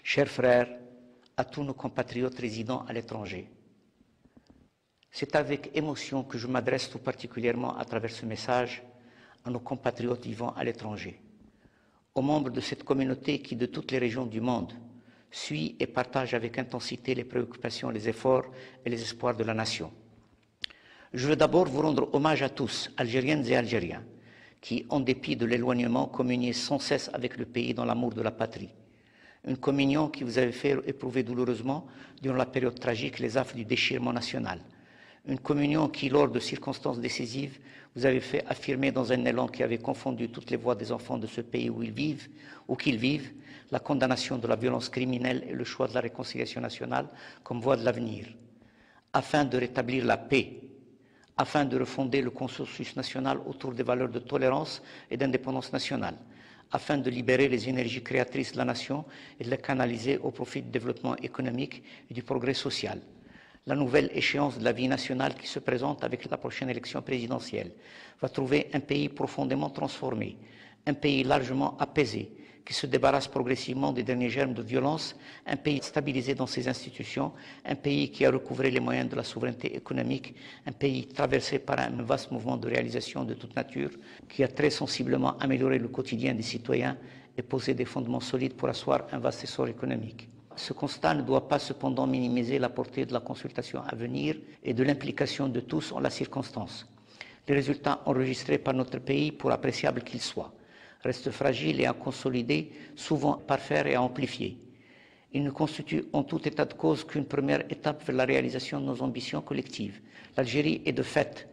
chers frères, à tous nos compatriotes résidant à l'étranger. C'est avec émotion que je m'adresse tout particulièrement à travers ce message à nos compatriotes vivant à l'étranger, aux membres de cette communauté qui, de toutes les régions du monde, suit et partage avec intensité les préoccupations, les efforts et les espoirs de la nation. Je veux d'abord vous rendre hommage à tous, Algériennes et Algériens, qui, en dépit de l'éloignement, communiez sans cesse avec le pays dans l'amour de la patrie. Une communion qui vous avait fait éprouver douloureusement, durant la période tragique, les affres du déchirement national. Une communion qui, lors de circonstances décisives, vous avait fait affirmer dans un élan qui avait confondu toutes les voix des enfants de ce pays où qu'ils vivent, la condamnation de la violence criminelle et le choix de la réconciliation nationale comme voie de l'avenir, afin de rétablir la paix, afin de refonder le consensus national autour des valeurs de tolérance et d'indépendance nationale, afin de libérer les énergies créatrices de la nation et de les canaliser au profit du développement économique et du progrès social. La nouvelle échéance de la vie nationale qui se présente avec la prochaine élection présidentielle va trouver un pays profondément transformé, un pays largement apaisé, qui se débarrasse progressivement des derniers germes de violence, un pays stabilisé dans ses institutions, un pays qui a recouvré les moyens de la souveraineté économique, un pays traversé par un vaste mouvement de réalisation de toute nature, qui a très sensiblement amélioré le quotidien des citoyens et posé des fondements solides pour asseoir un vaste essor économique. Ce constat ne doit pas cependant minimiser la portée de la consultation à venir et de l'implication de tous en la circonstance. Les résultats enregistrés par notre pays, pour appréciables qu'ils soient, restent fragiles et à consolider, souvent à parfaire et à amplifier. Ils ne constituent en tout état de cause qu'une première étape vers la réalisation de nos ambitions collectives. L'Algérie est de fait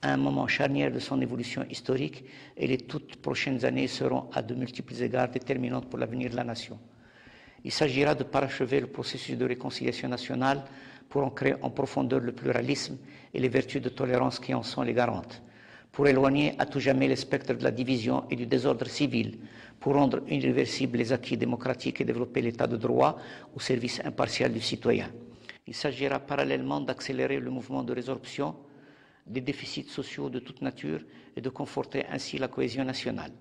à un moment charnière de son évolution historique et les toutes prochaines années seront à de multiples égards déterminantes pour l'avenir de la nation. Il s'agira de parachever le processus de réconciliation nationale pour ancrer en profondeur le pluralisme et les vertus de tolérance qui en sont les garantes, pour éloigner à tout jamais les spectres de la division et du désordre civil, pour rendre irréversibles les acquis démocratiques et développer l'état de droit au service impartial du citoyen. Il s'agira parallèlement d'accélérer le mouvement de résorption des déficits sociaux de toute nature et de conforter ainsi la cohésion nationale.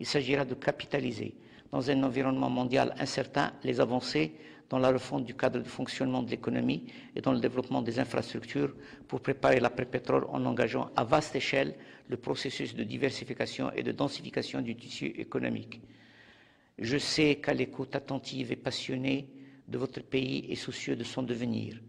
Il s'agira de capitaliser dans un environnement mondial incertain les avancées dans la refonte du cadre de fonctionnement de l'économie et dans le développement des infrastructures pour préparer l'après-pétrole en engageant à vaste échelle le processus de diversification et de densification du tissu économique. Je sais qu'à l'écoute attentive et passionnée de votre pays et soucieux de son devenir,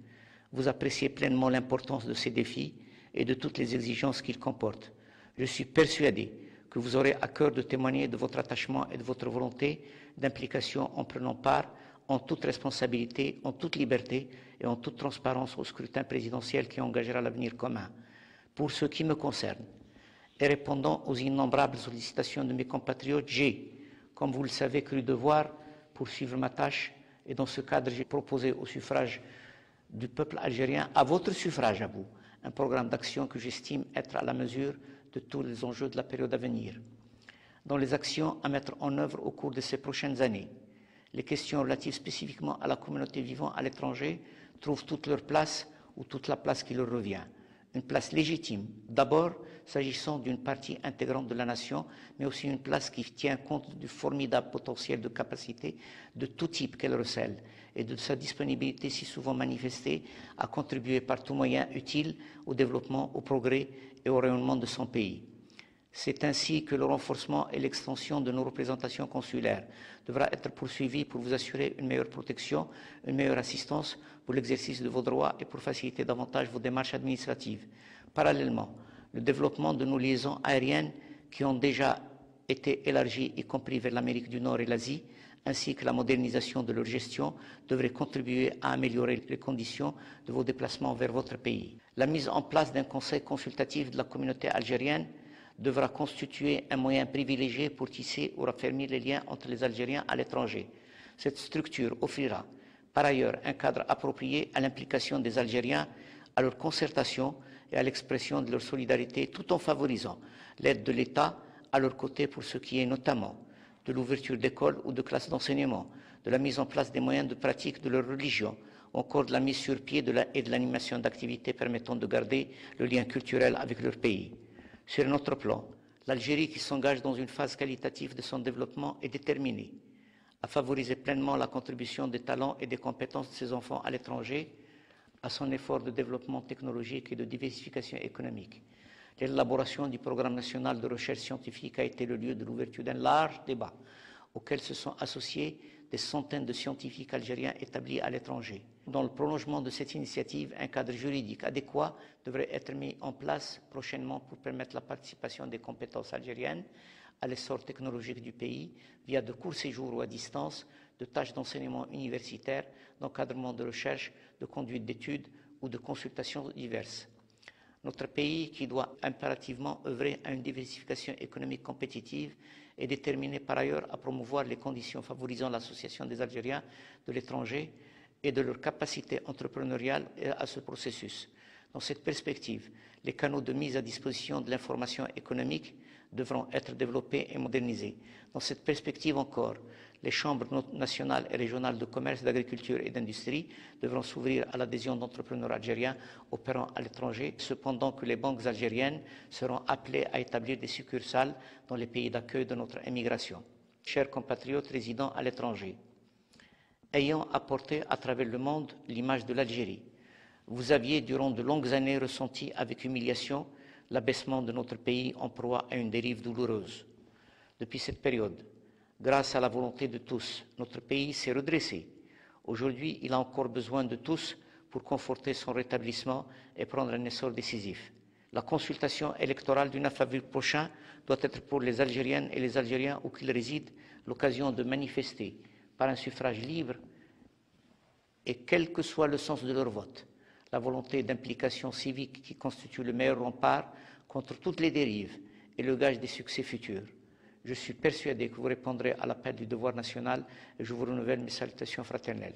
vous appréciez pleinement l'importance de ces défis et de toutes les exigences qu'ils comportent. Je suis persuadé que vous aurez à cœur de témoigner de votre attachement et de votre volonté d'implication en prenant part en toute responsabilité, en toute liberté et en toute transparence au scrutin présidentiel qui engagera l'avenir commun. Pour ce qui me concerne, et répondant aux innombrables sollicitations de mes compatriotes, j'ai, comme vous le savez, cru devoir poursuivre ma tâche et dans ce cadre, j'ai proposé au suffrage du peuple algérien, à votre suffrage à vous, un programme d'action que j'estime être à la mesure de tous les enjeux de la période à venir. Dans les actions à mettre en œuvre au cours de ces prochaines années, les questions relatives spécifiquement à la communauté vivant à l'étranger trouvent toute leur place ou toute la place qui leur revient. Une place légitime, d'abord s'agissant d'une partie intégrante de la nation, mais aussi une place qui tient compte du formidable potentiel de capacité de tout type qu'elle recèle et de sa disponibilité si souvent manifestée à contribuer par tout moyen utile au développement, au progrès et au rayonnement de son pays. C'est ainsi que le renforcement et l'extension de nos représentations consulaires devra être poursuivi pour vous assurer une meilleure protection, une meilleure assistance pour l'exercice de vos droits et pour faciliter davantage vos démarches administratives. Parallèlement, le développement de nos liaisons aériennes qui ont déjà été élargies, y compris vers l'Amérique du Nord et l'Asie, ainsi que la modernisation de leur gestion, devrait contribuer à améliorer les conditions de vos déplacements vers votre pays. La mise en place d'un conseil consultatif de la communauté algérienne devra constituer un moyen privilégié pour tisser ou raffermir les liens entre les Algériens à l'étranger. Cette structure offrira par ailleurs un cadre approprié à l'implication des Algériens, à leur concertation et à l'expression de leur solidarité, tout en favorisant l'aide de l'État à leur côté pour ce qui est notamment de l'ouverture d'écoles ou de classes d'enseignement, de la mise en place des moyens de pratique de leur religion, ou encore de la mise sur pied et de l'animation d'activités permettant de garder le lien culturel avec leur pays. Sur un autre plan, l'Algérie, qui s'engage dans une phase qualitative de son développement, est déterminée à favoriser pleinement la contribution des talents et des compétences de ses enfants à l'étranger à son effort de développement technologique et de diversification économique. L'élaboration du programme national de recherche scientifique a été le lieu de l'ouverture d'un large débat auquel se sont associés des centaines de scientifiques algériens établis à l'étranger. Dans le prolongement de cette initiative, un cadre juridique adéquat devrait être mis en place prochainement pour permettre la participation des compétences algériennes à l'essor technologique du pays via de courts séjours ou à distance, de tâches d'enseignement universitaire, d'encadrement de recherche, de conduite d'études ou de consultations diverses. Notre pays, qui doit impérativement œuvrer à une diversification économique compétitive, est déterminé par ailleurs à promouvoir les conditions favorisant l'association des Algériens de l'étranger et de leur capacité entrepreneuriale à ce processus. Dans cette perspective, les canaux de mise à disposition de l'information économique devront être développés et modernisés. Dans cette perspective encore, les chambres nationales et régionales de commerce, d'agriculture et d'industrie devront s'ouvrir à l'adhésion d'entrepreneurs algériens opérant à l'étranger, cependant que les banques algériennes seront appelées à établir des succursales dans les pays d'accueil de notre émigration. Chers compatriotes résidant à l'étranger, ayant apporté à travers le monde l'image de l'Algérie, vous aviez durant de longues années ressenti avec humiliation l'abaissement de notre pays en proie à une dérive douloureuse. Depuis cette période, grâce à la volonté de tous, notre pays s'est redressé. Aujourd'hui, il a encore besoin de tous pour conforter son rétablissement et prendre un essor décisif. La consultation électorale du 9 avril prochain doit être pour les Algériennes et les Algériens où qu'ils résident l'occasion de manifester par un suffrage libre et quel que soit le sens de leur vote, la volonté d'implication civique qui constitue le meilleur rempart contre toutes les dérives et le gage des succès futurs. Je suis persuadé que vous répondrez à l'appel du devoir national et je vous renouvelle mes salutations fraternelles.